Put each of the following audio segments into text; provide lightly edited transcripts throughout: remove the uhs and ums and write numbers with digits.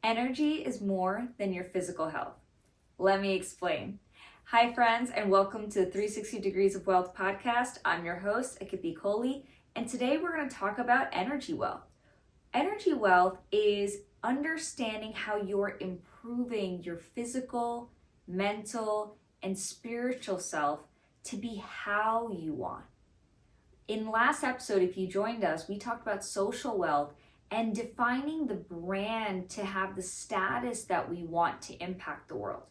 Energy is more than your physical health. Let me explain. Hi, friends, and welcome to 360 Degrees of Wealth podcast. I'm your host, Akiti, and today we're going to talk about energy wealth. Energy wealth is understanding how you're improving your physical, mental, and spiritual self to be how you want. In last episode, if you joined us, we talked about social wealth and defining the brand to have the status that we want to impact the world.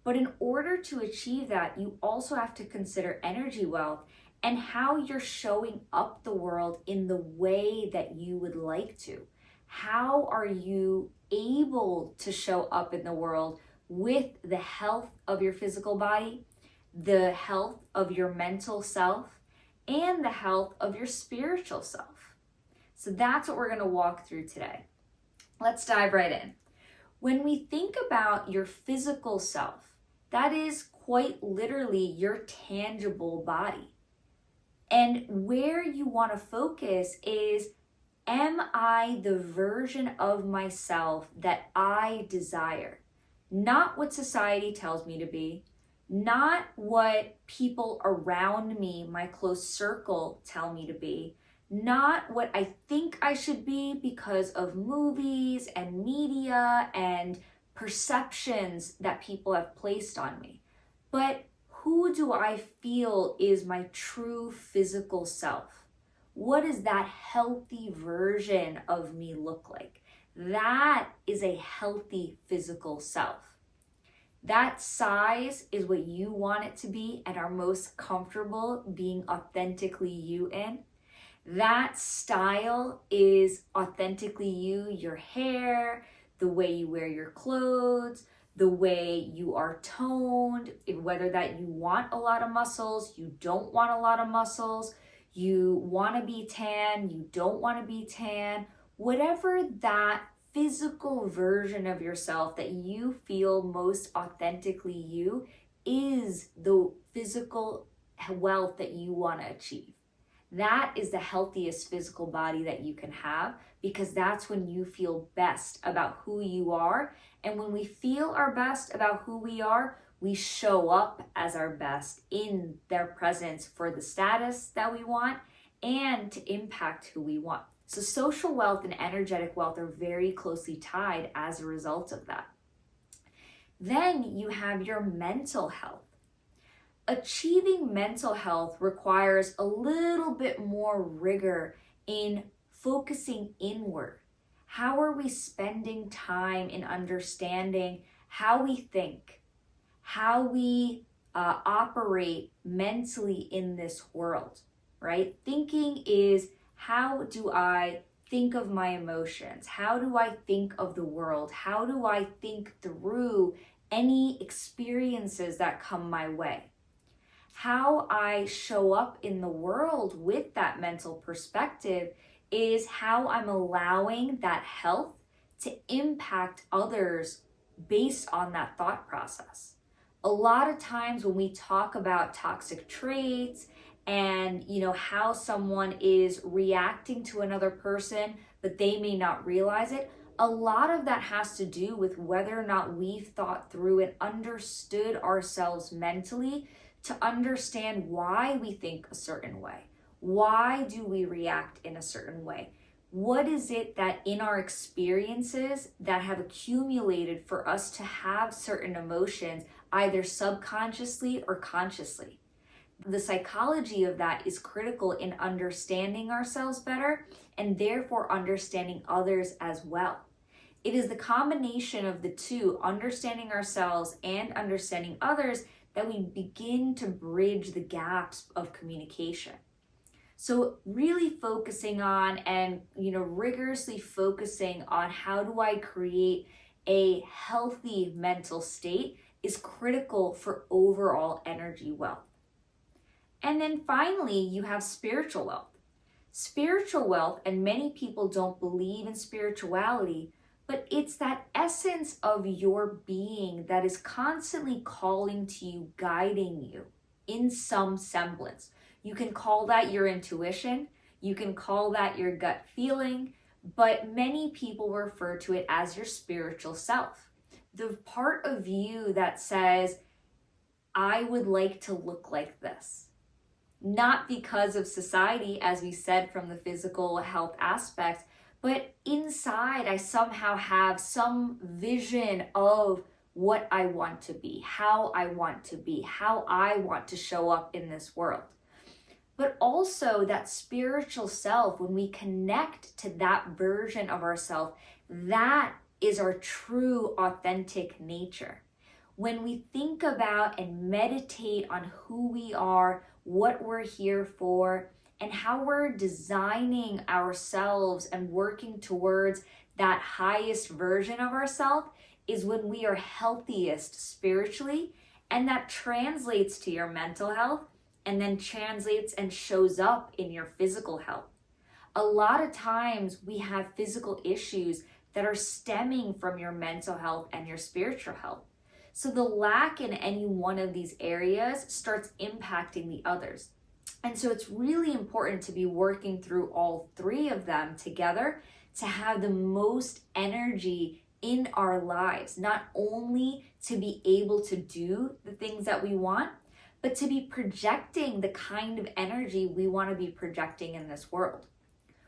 But in order to achieve that, you also have to consider energy wealth and how you're showing up the world in the way that you would like to. How are you able to show up in the world with the health of your physical body, the health of your mental self, and the health of your spiritual self? So that's what we're going to walk through today. Let's dive right in. When we think about your physical self, that is quite literally your tangible body. And where you want to focus is, am I the version of myself that I desire? Not what society tells me to be, not what people around me, my close circle, tell me to be, not what I think I should be because of movies and media and perceptions that people have placed on me, but who do I feel is my true physical self? What does that healthy version of me look like? That is a healthy physical self. That size is what you want it to be and are most comfortable being authentically you in. That style is authentically you, your hair, the way you wear your clothes, the way you are toned, whether that you want a lot of muscles, you don't want a lot of muscles, you want to be tan, you don't want to be tan, whatever that physical version of yourself that you feel most authentically you is the physical wealth that you want to achieve. That is the healthiest physical body that you can have, because that's when you feel best about who you are. And when we feel our best about who we are, we show up as our best in their presence for the status that we want and to impact who we want. So social wealth and energetic wealth are very closely tied as a result of that. Then you have your mental health. Achieving mental health requires a little bit more rigor in focusing inward. How are we spending time in understanding how we think, how we operate mentally in this world, right? Thinking is, how do I think of my emotions? How do I think of the world? How do I think through any experiences that come my way? How I show up in the world with that mental perspective is how I'm allowing that health to impact others based on that thought process. A lot of times when we talk about toxic traits and how someone is reacting to another person, but they may not realize it, a lot of that has to do with whether or not we've thought through and understood ourselves mentally to understand why we think a certain way. Why do we react in a certain way? What is it that in our experiences that have accumulated for us to have certain emotions, either subconsciously or consciously? The psychology of that is critical in understanding ourselves better and therefore understanding others as well. It is the combination of the two, understanding ourselves and understanding others, that we begin to bridge the gaps of communication. So really focusing on and rigorously focusing on how do I create a healthy mental state is critical for overall energy wealth. And then finally, you have spiritual wealth. Spiritual wealth, and many people don't believe in spirituality, but it's that essence of your being that is constantly calling to you, guiding you in some semblance. You can call that your intuition. You can call that your gut feeling. but many people refer to it as your spiritual self. The part of you that says, I would like to look like this. Not because of society, as we said from the physical health aspect, but inside I somehow have some vision of what I want to be, how I want to be, how I want to show up in this world. But also that spiritual self, when we connect to that version of ourselves, that is our true authentic nature. When we think about and meditate on who we are, what we're here for, and how we're designing ourselves and working towards that highest version of ourselves, is when we are healthiest spiritually, and that translates to your mental health and then translates and shows up in your physical health. A lot of times we have physical issues that are stemming from your mental health and your spiritual health. So the lack in any one of these areas starts impacting the others. And so it's really important to be working through all three of them together to have the most energy in our lives, not only to be able to do the things that we want, but to be projecting the kind of energy we want to be projecting in this world.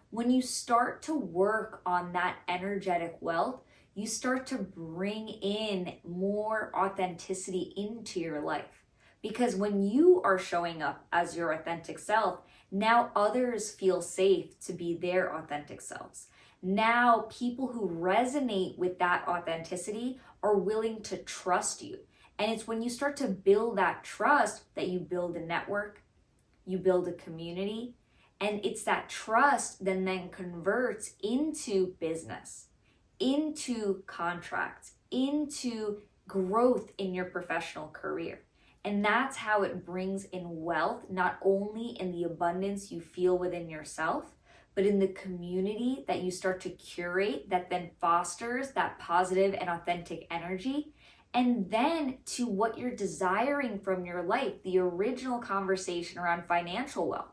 When you start to work on that energetic wealth, you start to bring in more authenticity into your life. Because when you are showing up as your authentic self, now others feel safe to be their authentic selves. Now people who resonate with that authenticity are willing to trust you. And it's when you start to build that trust that you build a network, you build a community, and it's that trust that then converts into business, into contracts, into growth in your professional career. And that's how it brings in wealth, not only in the abundance you feel within yourself, but in the community that you start to curate that then fosters that positive and authentic energy. And then to what you're desiring from your life, the original conversation around financial wealth.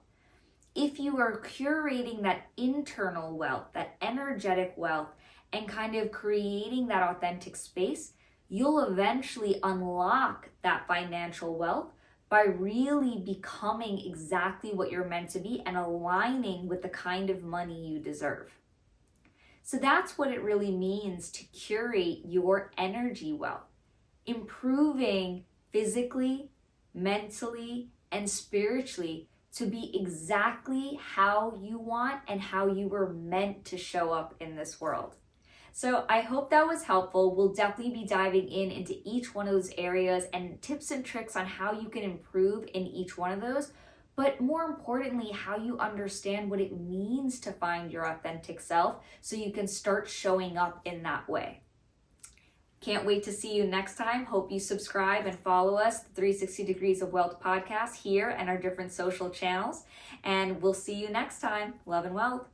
If you are curating that internal wealth, that energetic wealth, and kind of creating that authentic space, you'll eventually unlock that financial wealth by really becoming exactly what you're meant to be and aligning with the kind of money you deserve. So that's what it really means to curate your energy wealth. Improving physically, mentally, and spiritually to be exactly how you want and how you were meant to show up in this world. So I hope that was helpful. We'll definitely be diving into each one of those areas and tips and tricks on how you can improve in each one of those, but more importantly, how you understand what it means to find your authentic self so you can start showing up in that way. Can't wait to see you next time. Hope you subscribe and follow us, the 360 Degrees of Wealth podcast here and our different social channels. And we'll see you next time. Love and wealth.